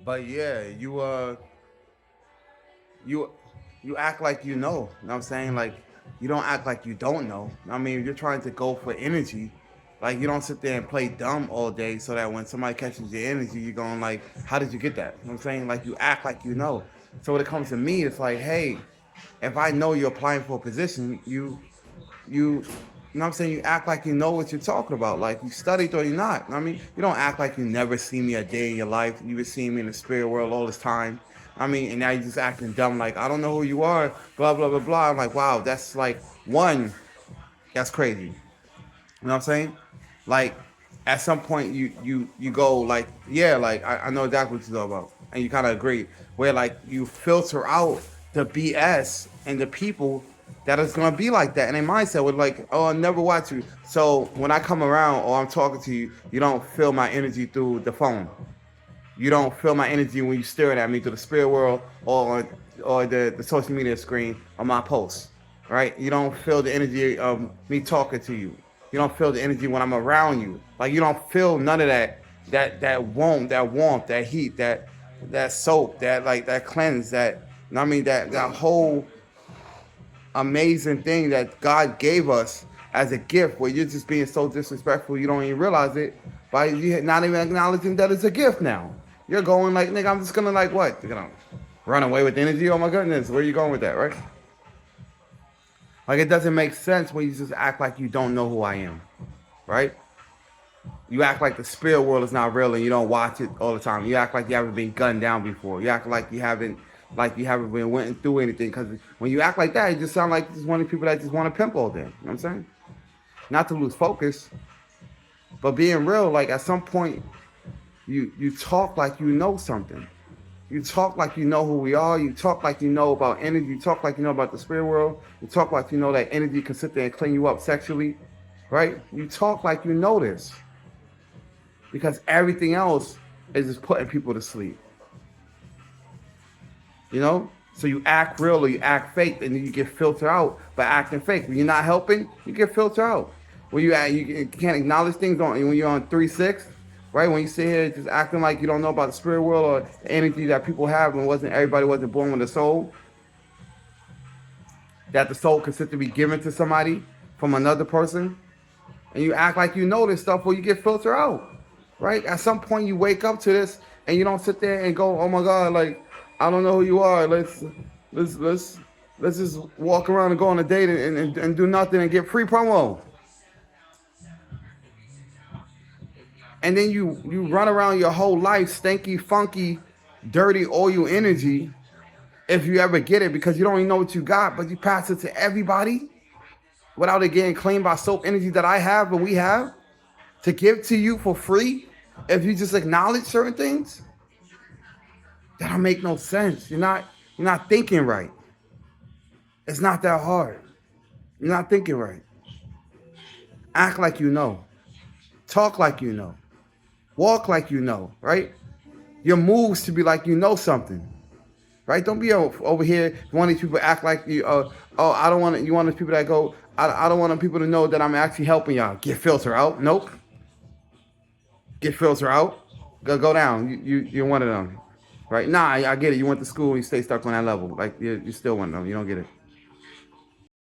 But yeah, you you act like you know. You know what I'm saying? Like you don't act like you don't know. I mean, you're trying to go for energy. Like you don't sit there and play dumb all day so that when somebody catches your energy, you're going like, how did you get that? You know what I'm saying? Like you act like you know. So when it comes to me, it's like, hey, if I know you're applying for a position, you know what I'm saying? You act like you know what you're talking about. Like you studied or you're not. I mean, you don't act like you never seen me a day in your life. You been seeing me in the spirit world all this time. I mean, and now you're just acting dumb, like I don't know who you are, blah blah blah blah. I'm like, wow, that's like one, that's crazy. You know what I'm saying? Like, at some point you go like, yeah, like I know exactly what you're talking about, and you kind of agree. Where like you filter out the BS and the people that is gonna be like that, and their mindset with like, oh, I never watch you. So when I come around or I'm talking to you, you don't feel my energy through the phone. You don't feel my energy when you staring at me through the spirit world or the social media screen on my posts, right? You don't feel the energy of me talking to you. You don't feel the energy when I'm around you. Like you don't feel none of that warmth, that heat, that soap, that like that cleanse, that I mean that whole amazing thing that God gave us as a gift, where you're just being so disrespectful you don't even realize it by you not even acknowledging that it's a gift now. You're going like, nigga, I'm just gonna like what? You're gonna run away with energy? Oh my goodness, where are you going with that, right? Like it doesn't make sense when you just act like you don't know who I am, right? You act like the spirit world is not real and you don't watch it all the time. You act like you haven't been gunned down before. You act like you haven't been went through anything. Because when you act like that, you just sound like just one of the people that just want to pimp all day. You know what I'm saying? Not to lose focus, but being real. Like at some point, you talk like you know something. You talk like you know who we are. You talk like you know about energy. You talk like you know about the spirit world. You talk like you know that energy can sit there and clean you up sexually, right? You talk like you know this because everything else is just putting people to sleep. You know? So you act real or you act fake, and then you get filtered out by acting fake. When you're not helping, you get filtered out. When you can't acknowledge things when you're on 3-6, right? When you sit here just acting like you don't know about the spirit world or the energy that people have, and wasn't everybody wasn't born with a soul, that the soul could sit to be given to somebody from another person, and you act like you know this stuff, or you get filtered out, right? At some point, you wake up to this, and you don't sit there and go, "Oh my God, like I don't know who you are. Let's let's let's just walk around and go on a date and do nothing and get free promo." And then you run around your whole life stinky, funky, dirty, oil energy. If you ever get it, because you don't even know what you got, but you pass it to everybody without it getting cleaned by soap energy that I have and we have to give to you for free. If you just acknowledge certain things, that don't make no sense. You're not thinking right. It's not that hard. You're not thinking right. Act like you know. Talk like you know. Walk like you know, right? Your moves to be like you know something, right? Don't be over here. One of these people act like you. Oh, I don't want it. You want these people that go. I don't want people to know that I'm actually helping y'all. Get filter out. Nope. Get filter out. Go down. You're one of them, right? Nah, I get it. You went to school and you stay stuck on that level. Like you're still one of them. You don't get it.